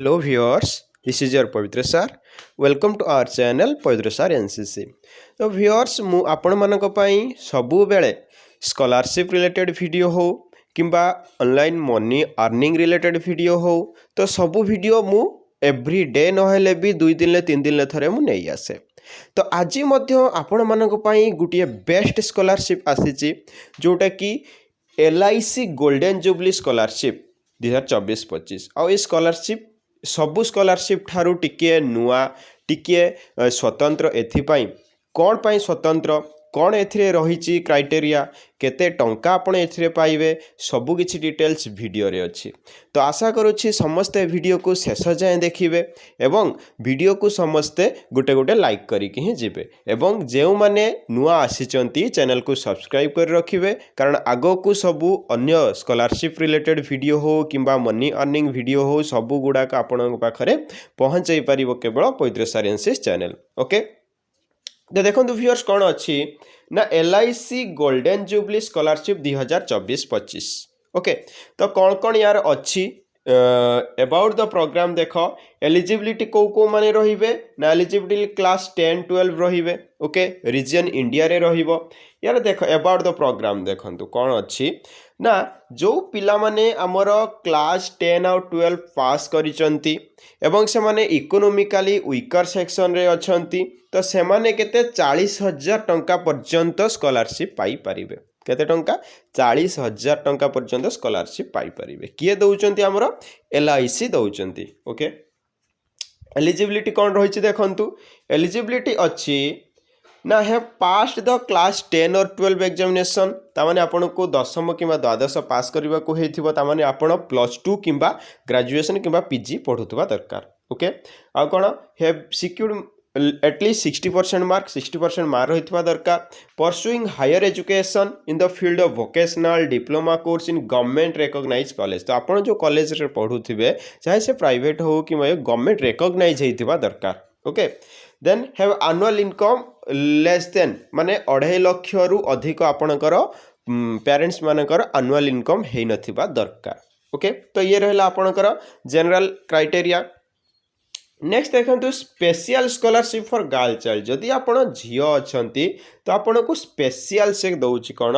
Hello viewers, this is your Pavitra sir. Welcome to our channel Pavitra sir NCC. तो viewers मु आपण मानक पई सबु बेले स्कॉलरशिप रिलेटेड वीडियो हो किंबा online money earning related video हो तो सबु वीडियो मु एवरी डे नहेले भी 2 दिन ले 3 दिन ले थरे मु नै आसे तो आज मध्य आपण मानक पई गुटिए बेस्ट स्कॉलरशिप आसीची जोटा कि LIC गोल्डन जुबली स्कॉलरशिप 2024-25 आ ये स्कॉलरशिप सबु स्कॉलरशिप ठारू टिके नुआ टिके स्वतंत्र एथिपाई कौन पाई स्वतंत्र कौन एथिरे रही क्राइटेरिया केते टंका आपण एथिरे पाइबे सबु किछि डिटेल्स वीडियो रे अछि तो आशा करूछि समस्ते वीडियो को शेष जाए देखिबे एवं वीडियो को समस्ते गोटे गोटे लाइक करिकि ही जिबे एवं जेउ माने नुआ आसीचंती चैनल को सब्सक्राइब कर रखिबे कारण आगो को सबु अन्य स्कॉलरशिप रिलेटेड वीडियो हो किंबा मनी अर्निंग वीडियो हो सबु गुडा का आपन पाखरे पहुंचाई परिबो केवल पवित्र साइंसेस चैनल ओके तो देखो व्यूअर्स कौन अच्छी ना LIC golden jubilee scholarship 2024-25 okay तो कौन कौन यार अच्छी अबाउट द प्रोग्राम देख एलिजिबिलिटी को माने रहिबे ना एलिजिबिलिटी क्लास 10-12 रहिबे ओके रीजन इंडिया रे रहिबो यार देख अबाउट द प्रोग्राम देखंतु कौन अच्छी ना जो पिला माने हमर क्लास 10 और 12 पास करिसंती एवं से माने इकोनॉमिकली वीकर सेक्शन रे अछंती तो से माने केते 40,000 टंका पर्यंत स्कॉलरशिप पाई परिबे केते टंका 40,000 टंका पर्यंत स्कॉलरशिप पाई परिबे किए दउचंती हमर LIC दउचंती ओके एलिजिबिलिटी कौन रही देखंतु एलिजिबिलिटी अच्छी ना है पास्ट द क्लास 10 और 12 एग्जामिनेशन तामाने आपन को दशम किंबा द्वादश पास करबा को हेथिबो तामाने आपन +2 किंबा ग्रेजुएशन किंबा PG पढुतबा दरकार ओके आ कोन have secured at least 60% mark 60% mark रहितबा दरकार pursuing higher education in the field of vocational diploma course in government recognise college तो आपन जो कॉलेज रे पढुथिबे चाहे से प्राइवेट हो कि गवर्नमेंट रिकॉग्नाइज हेतिबा दरकार okay then have annual income less than माने 2.5 लाख रु अधिक आपणकर पेरेंट्स मानकर एनुअल इनकम हे नथिबा दरकार ओके तो ये रहला आपणकर जनरल क्राइटेरिया नेक्स्ट देखो special scholarship for girl child जदि आपण झियो अछंती तो आपण को स्पेशल से दउची कोन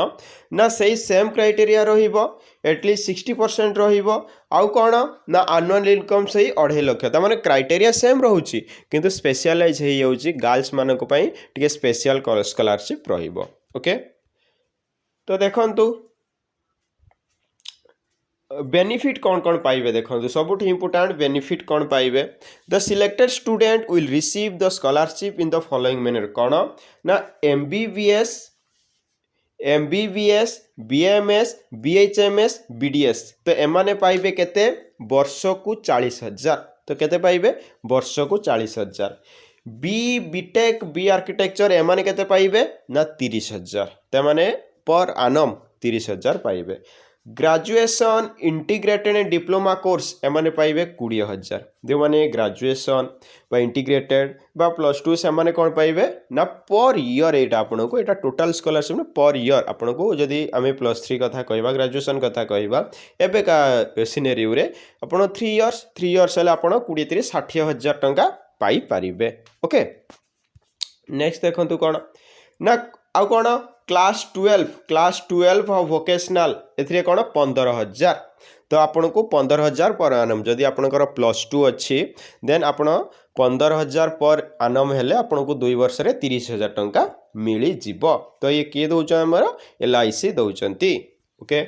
ना सही सेम क्राइटेरिया रहिबो एटलीस्ट 60% रहिबो आउ कोन ना एनुअल इनकम सही 2.5 लाख त माने क्राइटेरिया सेम रहउची किंतु स्पेशलाइज हे जाउची गर्ल्स मानको पई टिके स्पेशल स्कॉलरशिप रहिबो ओके तो देखंतु बेनिफिट कौन कौन पाइबे देखो सबुठ इम्पोर्टाट बेनिफिट कौन पाइबे the selected student will receive the scholarship in the following manner कौन ना MBBS BMS BHMS BDS तो एमाने पाइबे केते वर्ष को 40,000 तो केते पाइबे वर्ष को 40,000 BTech B आर्किटेक्चर एमाने केते पाइबे ना 30,000 तो माने पर आनम 30,000 पाइबे ग्रेजुएशन इंटीग्रेटेड डिप्लोमा कोर्स एमाने पाइबे 20,000 जो माने ग्रेजुएशन बा इंटीग्रेटेड बा +2 से माने कौन पाइबे ना पर ईयर एटा आपन को एटा टोटल स्कॉलरशिप ना पर ईयर आपन को जदी आमे +3 कथा कहबा ग्रेजुएशन कथा कहबा एबे का सिनेरियो रे आपन 3 इयर्स हला आपन 20-30-60,000 टंका पाई पारिबे ओके नेक्स्ट देखंतु कोन ना आ कोन क्लास 12 और वोकेशनल एथिरे कोन 15,000 तो आपन को 15,000 पर आनम जदि आपनकर +2 अच्छी देन आपन 15,000 पर आनम हेले आपन को 2 वर्ष रे 30,000 टंका मिली जिवो तो ये के दउछ हमर LIC दउचंती ओके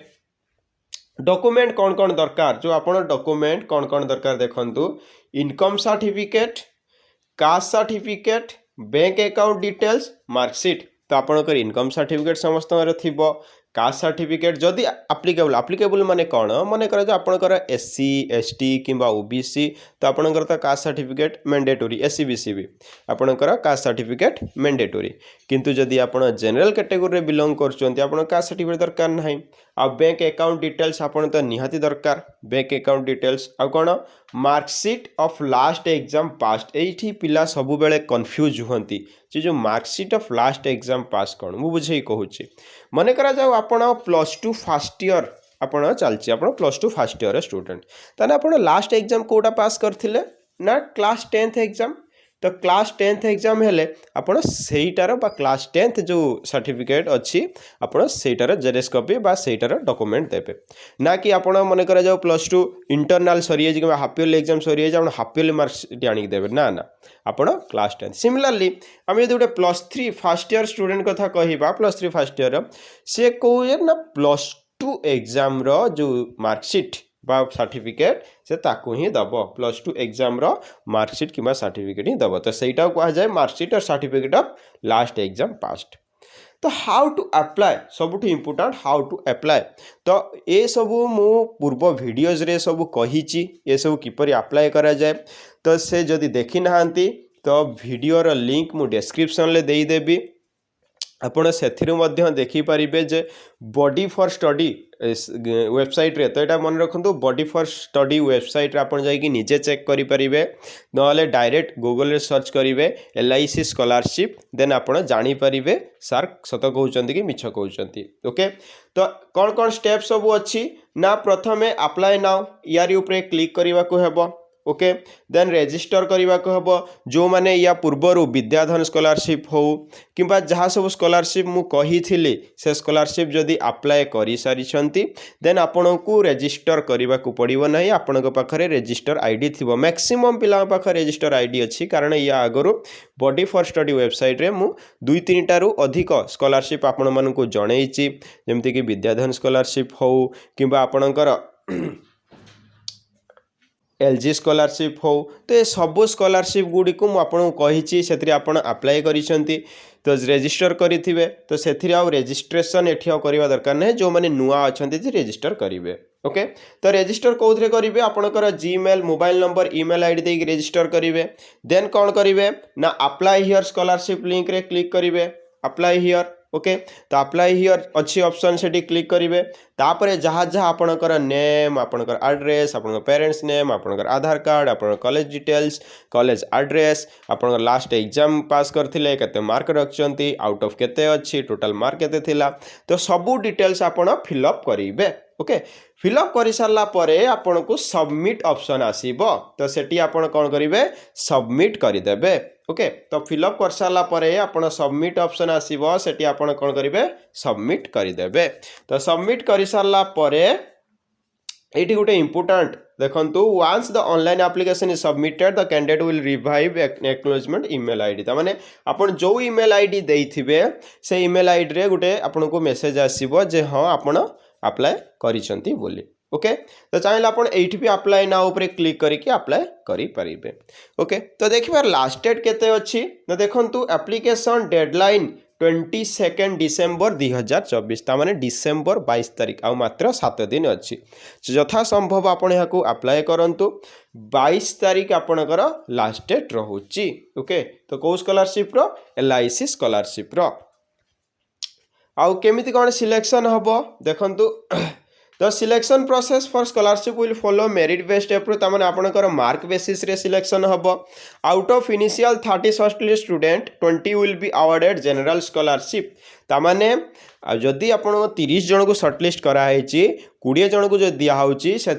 डॉक्यूमेंट कौन कौन दरकार जो आपन डॉक्यूमेंट कौन कौन दरकार देखंतु income certificate caste certificate bank account details marksheet तो आपनकर इनकम सर्टिफिकेट समस्त थिबो कास्ट सर्टिफिकेट जदि एप्लिकेबल माने कौन मन कर जो आपनकर SC ST किंबा OBC तो आपनकर तो caste certificate mandatory SC BC भी आपनकर कास्ट सर्टिफिकेट मैंडेटोरी किंतु जदि आपण जनरल कैटेगरी रे बिलोंग करछंती आपण कास्ट सर्टिफिकेट दरकार नाही आ बैंक अकाउंट डिटेल्स आपण तो निहाती दरकार बैंक अकाउंट डिटेल्स आ कोन marksheet of last exam passed एठी पिला सब बेले कंफ्यूज होंती जो marksheet of last exam pass कौन मु बुझे कहूँ मन करा जाओ आपण +2 फर्स्ट ईयर आपण चलछि आपण +2 फर्स्ट ईयर स्टूडेंट ताने आपण लास्ट एग्जाम कोटा पास करथिले ना क्लास 10th एग्जाम तो क्लास 10th एग्जाम हेले आपण सेइटार बा क्लास 10th जो सर्टिफिकेट अछि आपण सेइटार जेरेक्स कॉपी बा सेइटार डॉक्यूमेंट देबे ना कि आपण मन करा जाओ +2 इंटरनल सरिये कि हाफ ईयरली एग्जाम सरिये आपण हाफ ईयरली मार्क्स आनी देबे ना ना आपण क्लास 10 सिमिलरली आम यदि गोटे +3 फर्स्ट ईयर स्टूडेंट कथा कहबा +3 फर्स्ट ईयर से कहूए ना +2 एग्जाम रो जो मार्कशीट बा सर्टिफिकेट से ताकू ही दब +2 एग्जाम रो मार्कशीट कि सर्टिफिकेट ही दब तो सहीटा कह जाए मार्कशीट और certificate of last exam passed तो हाउ टू अप्लाई सबुठ इम्पोर्टाट हाउ टू अप्लाई तो ये सबू मु पूर्व वीडियोज रे सबू कही ये सब किपरि अप्लाई करा जाए तो से जदि देखी नाहांती तो वीडियोर लिंक मु डिस्क्रिप्शन ले देई देबी आपण सेथिरु मध्य देखि परिबे जे बॉडी फॉर स्टडी वेबसाइट रे तो यहाँ मन रखु बॉडी फॉर स्टडी वेबसाइट रे आपण जाइए निजे चेक करि परिबे नले डायरेक्ट गूगल रे सर्च करिवे LIC स्कॉलरशिप देन आपण जानि परिबे सर सत कहउचंती कि मिछ कहउचंती ओके तो कौन कौन स्टेप सब अच्छी ना प्रथमे अप्लाई नाउ यार ऊपर क्लिक करने को हेबो ओके देन रजिस्टर करने को हेबो जो माने या पूर्वरु विद्याधन स्कॉलरशिप हो किंबा जहाँ सब स्कॉलरशिप मु कही थिली से स्कॉलरशिप जदि अप्लाई करि सारिछंती देन आपन को रजिस्टर करने को पड़िबो नाही आपन को पाखरे रजिस्टर आईडी थिबो मैक्सिमम पिला पाखरे रजिस्टर आईडी अछि कारण या आगरु बॉडी फॉर स्टडी वेबसाइट रे मु 2-3 टारू अधिक स्कॉलरशिप आपन मन को जणैछि जेमति कि विद्याधन स्कॉलरशिप हो किंबा आपनकर LG स्कॉलरशिप हो तो ये सब स्कॉलरशिप गुड़ी को मुझे कही से आप अप्लाई करिसेंती तो रजिस्टर करेंगे तो से रजिस्ट्रेशन एठी करवा दरकार नहीं जो मैंने नुआ अच्छा रजिस्टर करेंगे ओके तो रजिस्टर कौन करेंगे आपंकर Gmail mobile number email ID देके रजिस्टर करेंगे देन कौन करेंगे ना अप्लाई हियर स्कॉलरशिप लिंक रे क्लिक करेंगे अप्लाई हियर ओके तो अप्लाई हियर अच्छी ऑप्शन से क्लिक करेंगे तापर जहाँ जहाँ आपणकर नेम आपणकर एड्रेस आपन पेरेंट्स नेम आपणकर आधार कार्ड आपन कॉलेज डिटेल्स कॉलेज एड्रेस आपन लास्ट एग्जाम पास करथिले केते मार्क रखचंती आउट ऑफ केते अच्छी टोटल मार्क केते थिला तो सबू डिटेल्स आपन फिलअप करेंगे ओके फिलअप कर सारा पर आपन को सबमिट ऑप्शन आसीबो तो सेठी आपन कौन करेंगे सबमिट करदेवे ओके तो फिलअप कर सारा पर आपन सबमिट ऑप्शन आसीबो सेठी आपन कौन करेंगे सबमिट करदेवे तो सबमिट कर सारा पर ये गोटे इंपोर्टेंट देखंतु once the online application is submitted the candidate will receive acknowledgement email ID ता माने आपण जो ईमेल आईडी देइथिबे से ईमेल आईडी रे गोटे आपन को मेसेज आसीबो जे हां आपण अप्लाई करिसंती बोली ओके तो चाहिए आप भी अप्लाई ना ऊपर क्लिक करके अप्लाई करेंगे ओके तो देखिए लास्ट डेट केते अच्छी ना देखु एप्लिकेशन डेडलाइन 22 डिसेम्बर 2024 तामाने डिसेम्बर 22 तारीख आ मात्र 7 दिन अच्छी यथा संभव आपण यहाँ अप्लाई करंतु 22 तारीख आपणकर लास्ट डेट रोची ओके तो कौ स्कॉलरशिप रो LIC स्कॉलरशिप रो आउ केमिति कौन सिलेक्शन हम देखंतु तो selection process for scholarship will follow merit based approach तामाने आपनकर मार्क बेसिस रे सिलेक्शन हम out of initial 30 shortlist student 20 will be awarded general scholarship तामाने जदि आप 30 जन को सर्टलिस्ट कराई 20 जन को जो दिखाई से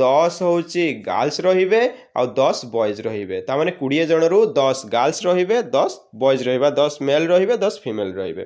10 हूँ गर्ल्स रे आ 10 बॉयज रे तामाने 20 जन रु 10 गर्ल्स रे 10 बॉयज रे 10 मेल रे 10 फीमेल रे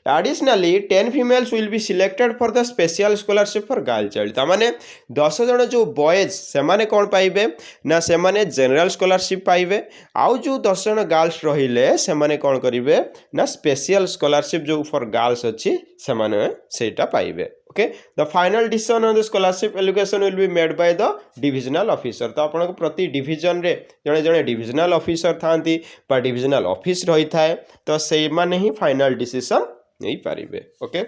additionally 10 females will be selected for the special scholarship for girl child तामाने 10 जन जो बॉयज से माने कौन पाइबे ना से माने जनरल स्कॉलरशिप पाइबे आउ जो 10 जन गर्ल्स रहिले से माने कौन करिवे ना स्पेशल स्कॉलरशिप जो फॉर गर्ल्स अच्छी से माने सेटा पाइबे okay the final decision on the scholarship allocation will be made by the divisional officer तो आपन को प्रति डिवीजन रे जने जने डिविजनल ऑफिसर थांती बा डिविजनल ऑफिस रही थाए तो से माने ही फाइनल डिसीजन नहीं पारिबे ओके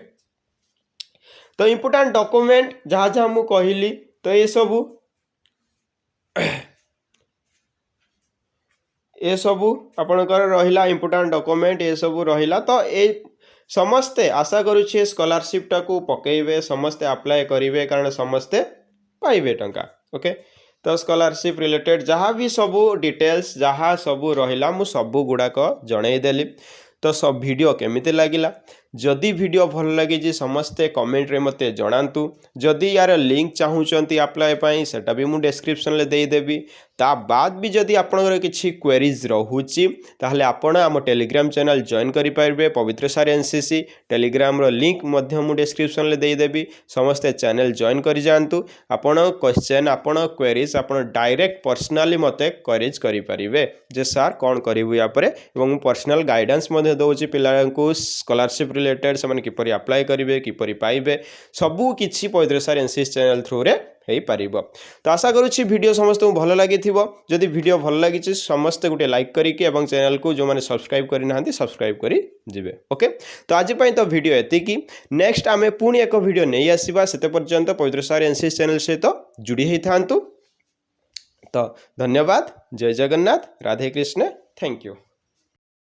तो इंपोर्टेंट डॉक्यूमेंट जहाँ जहाँ मु कहली तो ये सबू आपणकर रहिला इंपोर्टेंट डॉक्यूमेंट ये सबू रहिला तो ये समस्ते आशा करुछे स्कॉलरशिप टाको पकेइबे समस्ते अप्लाई करिवे कारण समस्ते पाइबे टंका ओके तो स्कॉलरशिप रिलेटेड जहाँ भी सबू डिटेल्स जहाँ सबू रहिला मु सबू गुड़ाक जणई देली तो सब वीडियो केमिति लागिला जदि वीडियो भल लगी समस्ते कमेंट रे मते जणांतु जदि यार लिंक चाहूँगी अप्लाई पाई सेटा भी मुझे डिस्क्रिप्शन ले देदेवी ता बाद भी जदि आपनकर किछि क्वेरीज रहुछि ताहले आपण आम टेलीग्राम चैनल जॉइन करि पारबे पवित्र सार एनसीसी टेलीग्राम रो लिंक मध्य मु डिस्क्रिप्शन ले देदेवी समस्ते चैनल जॉइन करि जांतु आपण क्वेश्चन आपण क्वेरीज आपण डायरेक्ट पर्सनली मते क्वेरीज करि परिबे जे सर कोन करिवु या परे एवं पर्सनल गाइडेंस मध्य दोछि पिलांकु स्कॉलरशिप रिलेटेड समान किपरि अप्लाई करिवे किपरि पाइबे सबु किछि पवित्र सार एनसीसी चैनल थ्रू रे हो पारिबो। तो आशा करुच्ची वीडियो समस्त भल लगी जदि वीडियो भल लगी समस्ते गोटे लाइक करिके एवं चैनल को जो मैंने सब्सक्राइब करना सब्सक्राइब करी जिवे। ओके तो आज तो वीडियो एतिकी नेक्स्ट आमे पुणी एक वीडियो नहीं आसीबा सेते पर्यंत पवित्र सार एनसीसी चैनल सहित जुड़ी ही थांतु। तो धन्यवाद जय जगन्नाथ राधे कृष्ण थैंक यू।